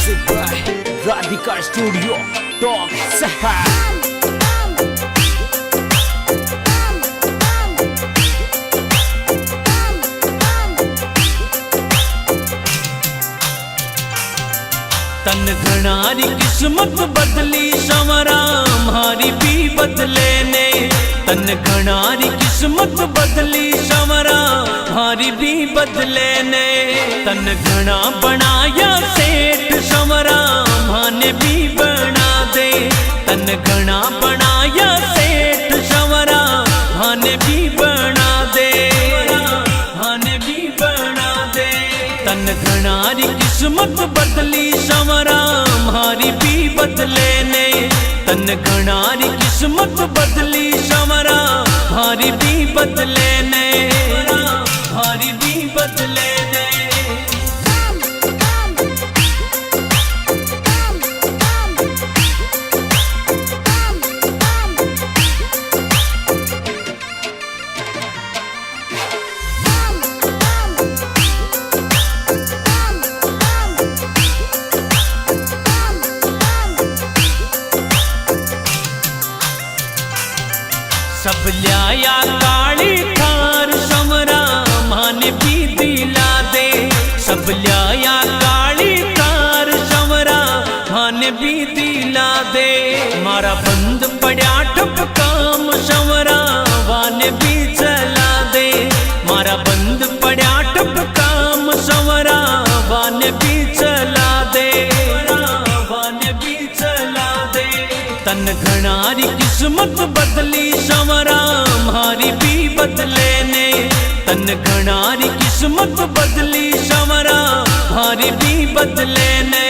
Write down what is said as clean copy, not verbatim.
Music by Radhika Studio Talk Sahar. तन घनारी किस्मत बदली संवरा हमारी भी बदले ने। तन घनारी किस्मत बदली संवरा हमारी भी बदले ने। तन घना बनाया सेठ संवरा माने भी बना दे। तन घना बनाया सेठ संवरा माने भी बना दे। माने भी बना दे। तन घनारी किस्मत बदली संवरा हमारी भी बदले ने। तन घनारी किस्मत बदली संवरा हमारी भी बदले ने। हमारी भी बदले ने। सब लिया काली थार संवरा माने भी दिला दे। सब लिया काली थार संवरा माने भी दिला दे। मारा बंद पड़ा ठप काम संवरा वाने भी चला दे। मारा बंद पड़ा ठप काम संवरा वाने भी चला दे। वाने भी चला दे। तन घनारी किस्मत बदली संवरा हमारी भी बदले ने। तन घनारी किस्मत बदली संवरा हमारी भी बदले ने।